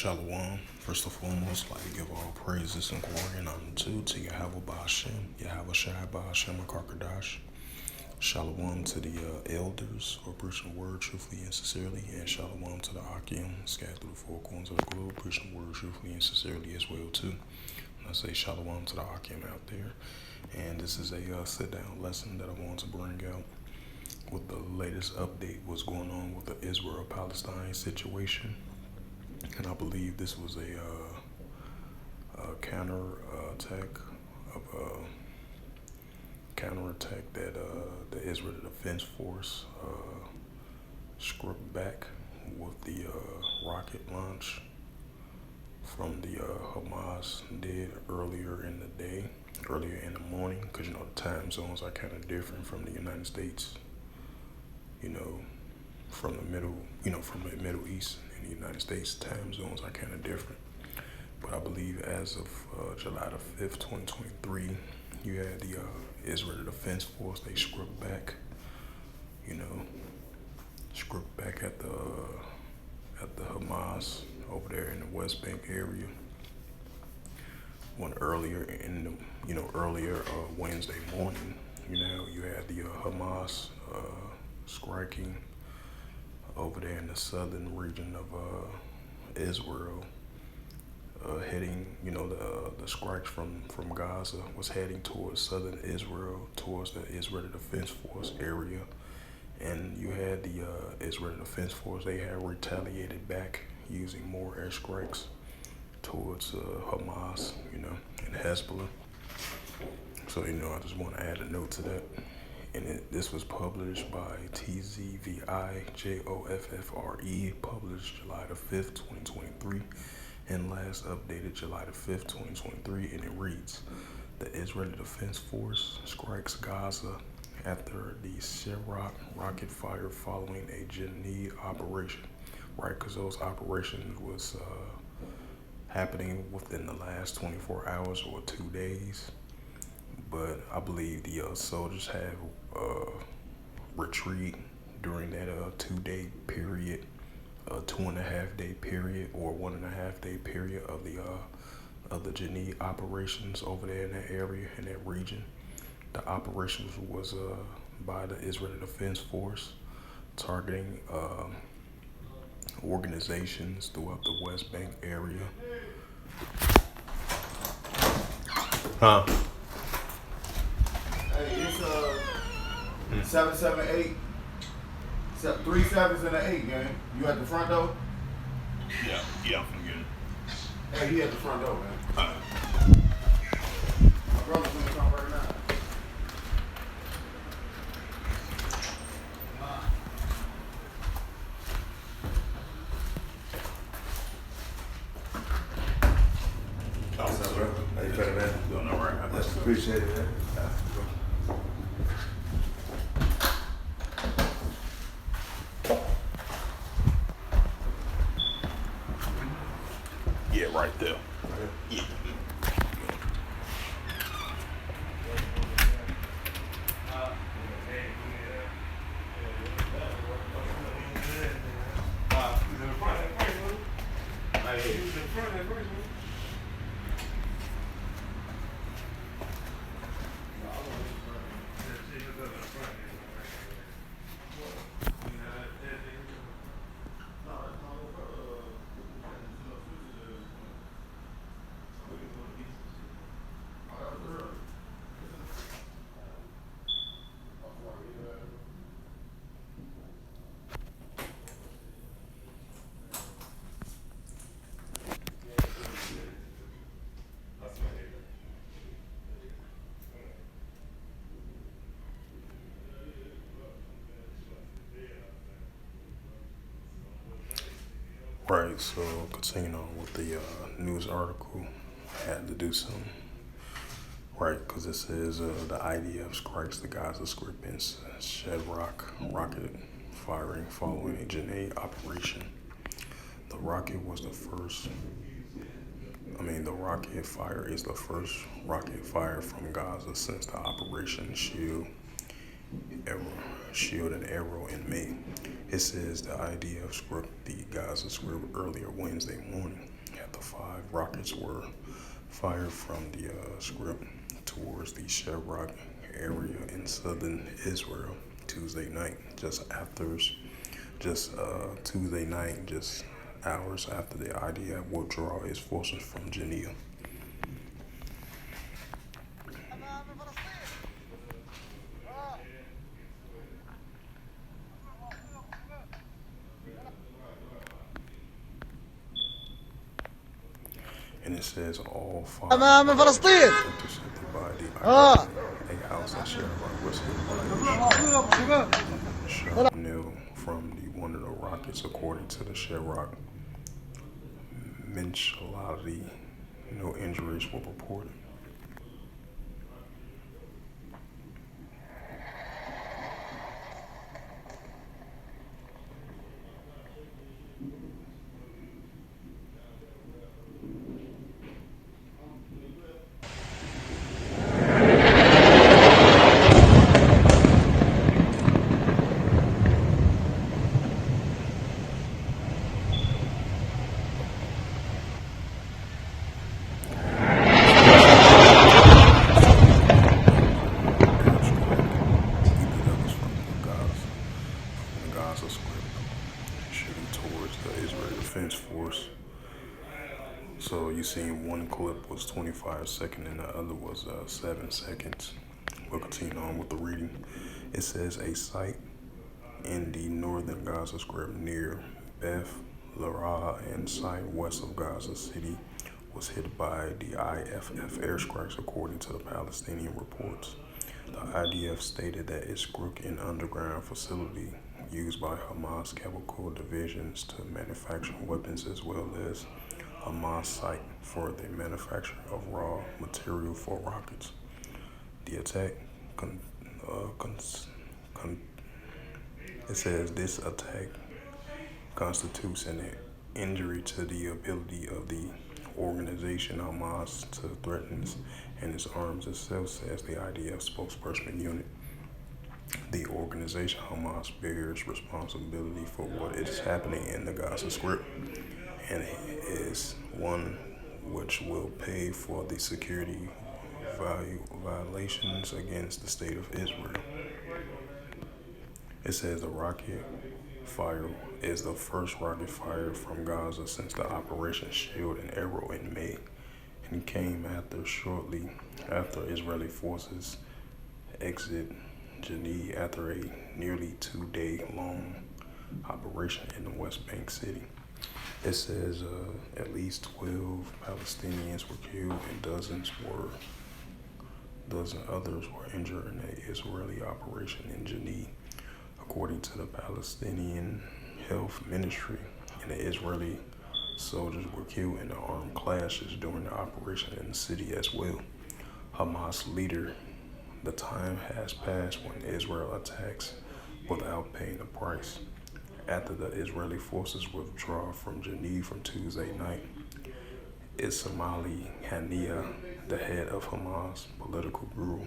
Shalom. First and foremost, like to give all praises and glory and honor to Yahweh Ba'Hashem, Yahweh Shai Ba'Hashem HaKarkadash. Shalom to the elders who are preaching the word truthfully and sincerely, and shalom to the Akim scattered through the four corners of the globe, preaching the word truthfully and sincerely as well too. And I say shalom to the Akim out there. And this is a sit-down lesson that I want to bring out with the latest update, what's going on with the Israel-Palestine situation. And I believe this was a counterattack that the Israel Defense Force struck back with the rocket launch from the Hamas did earlier in the morning, because the time zones are kind of different from the United States, from the Middle East. In the United States, time zones are kind of different. But I believe as of July the 5th, 2023, you had the Israel Defense Force. They struck back at the Hamas over there in the West Bank area. Earlier Wednesday morning, you had the Hamas striking over there in the southern region of Israel, heading, the strikes from Gaza was heading towards southern Israel, towards the Israel Defense Force area. And you had the Israel Defense Force, they had retaliated back using more airstrikes towards Hamas, and Hezbollah. So, I just want to add a note to that. And this was published by TZVIJOFFRE, published July the 5th, 2023, and last updated July the 5th, 2023, and it reads, the Israeli Defense Force strikes Gaza after the Sderot rocket fire following a Jenin operation, right? Because those operations was happening within the last 24 hours or 2 days. But I believe the soldiers have retreat during that 2-day period, 2.5-day period, or 1.5-day period of the Jenin operations over there in that area, in that region. The operations was by the Israeli Defense Force targeting organizations throughout the West Bank area. Huh? Hey, it's 778. 3 7s and an 8, gang. You at the front door? Yeah, I'm getting. Hey, he at the front door, man. All right. My brother's gonna come right now. What's up, bro? How you feeling, man? Doing all right. Appreciate it, man. Yeah, right there. Yeah. Right, so continuing on with the news article, I had to do something. Right, because it says the IDF strikes the Gaza Strip in Sderot rocket firing following a Jenin operation. The rocket fire is the first rocket fire from Gaza since the Operation Shield and Arrow in May. It says the IDF struck the Gaza Strip earlier Wednesday morning, after 5 rockets were fired from the script towards the Sderot area in southern Israel Tuesday night, just hours after the IDF withdrew its forces from Jenin. And it says all 5 أمام were فلسطين. intercepted by the IDF. A house at Sderot was hit by a shrapnel from one of the rockets, according to the Sderot municipality. No injuries were reported. Gaza script, shooting towards the Israeli Defense Force. So you seen one clip was 25 seconds and the other was 7 seconds. We'll continue on with the reading. It says a site in the northern Gaza Strip near Beth Lara and site west of Gaza City was hit by the IDF airstrikes, according to the Palestinian reports. The IDF stated that its Crook-In underground facility used by Hamas chemical divisions to manufacture weapons, as well as Hamas site for the manufacture of raw material for rockets. The attack it says this attack constitutes an injury to the ability of the organization Hamas to threaten and its arms itself, says the IDF spokesperson unit. The organization Hamas bears responsibility for what is happening in the Gaza Strip and is one which will pay for the security violations against the state of Israel. It says the rocket fire is the first rocket fire from Gaza since the Operation Shield and Arrow in May, and came shortly after Israeli forces exit Jenin after a nearly 2-day-long operation in the West Bank city. It says at least 12 Palestinians were killed and dozen others were injured in the Israeli operation in Jenin, according to the Palestinian Health Ministry. And the Israeli soldiers were killed in the armed clashes during the operation in the city as well. Hamas leader, the time has passed when Israel attacks without paying a price. After the Israeli forces withdraw from Jenin from Tuesday night, Ismaili Haniyeh, the head of Hamas political bureau,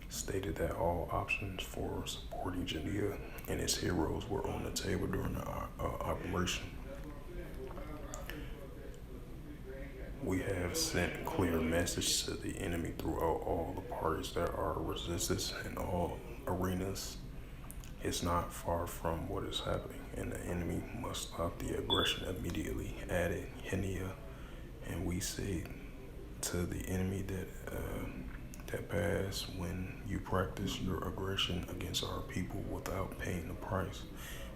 stated that all options for supporting Jenin and its heroes were on the table during the operation. We have sent clear message to the enemy throughout all the parties that are resistance in all arenas. It's not far from what is happening, and the enemy must stop the aggression immediately, added Haniyeh. And we say to the enemy that pass when you practice your aggression against our people without paying the price.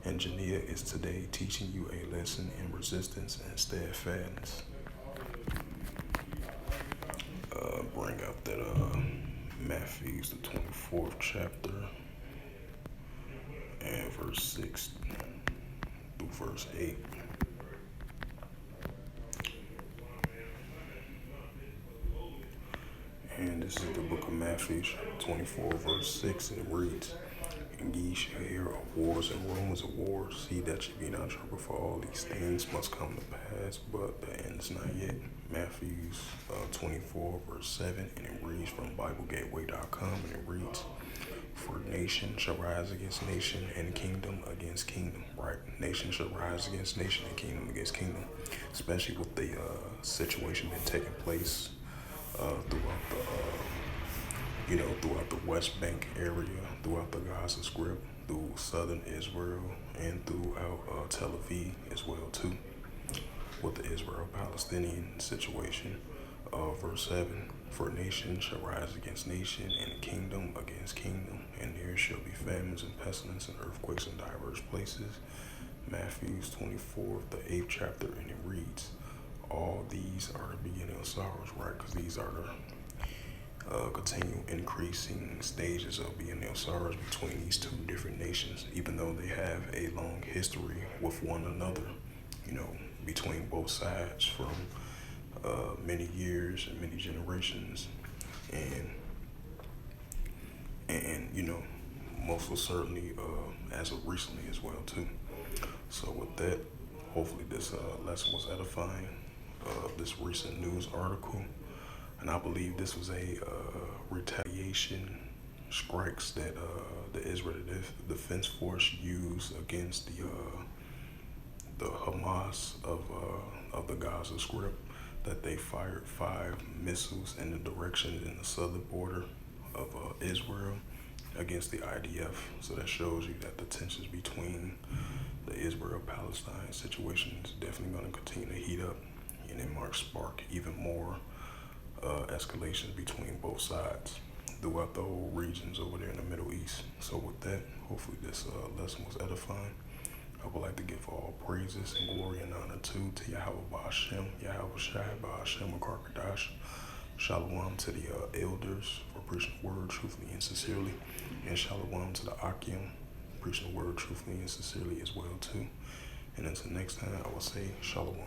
And Jenin is today teaching you a lesson in resistance and steadfastness. Bring up that Matthew, the 24th chapter, and verse 6 through verse 8. And this is the book of Matthew, 24, verse 6, and it reads, "And ye shall hear of wars and rumors of wars. See that ye be not troubled, for all these things must come to pass, but the end is not yet." Matthew 24, verse 7, and it reads from BibleGateway.com, and it reads, For nation shall rise against nation and kingdom against kingdom, right? Nation shall rise against nation and kingdom against kingdom, especially with the situation been taking place throughout the, throughout the West Bank area, throughout the Gaza Strip, through southern Israel, and throughout Tel Aviv as well too, with the Israel-Palestinian situation. Verse 7, for nation shall rise against nation, and kingdom against kingdom, and there shall be famines and pestilence and earthquakes in diverse places. Matthew 24, the 8th chapter, and it reads, all these are the beginning of sorrows, right? Because these are the continual increasing stages of beginning of sorrows between these two different nations, even though they have a long history with one another, between both sides from many years and many generations, and most certainly as of recently as well too. So with that, hopefully this lesson was edifying. This recent news article, and I believe this was a retaliation strikes that the Israel Defense Force used against the Hamas of the Gaza Strip, that they fired 5 missiles in the direction in the southern border of Israel against the IDF. So that shows you that the tensions between the Israel-Palestine situation is definitely going to continue to heat up, and it might spark even more escalations between both sides throughout the whole regions over there in the Middle East. So with that, hopefully this lesson was edifying. I would like to give all praises and glory and honor to Yahweh Ba'Shem, Yahweh Shai Ba'Shem Akarkadash. Shalom to the elders for preaching the word truthfully and sincerely. And shalom to the Akim, preaching the word truthfully and sincerely as well too. And until next time, I will say shalom.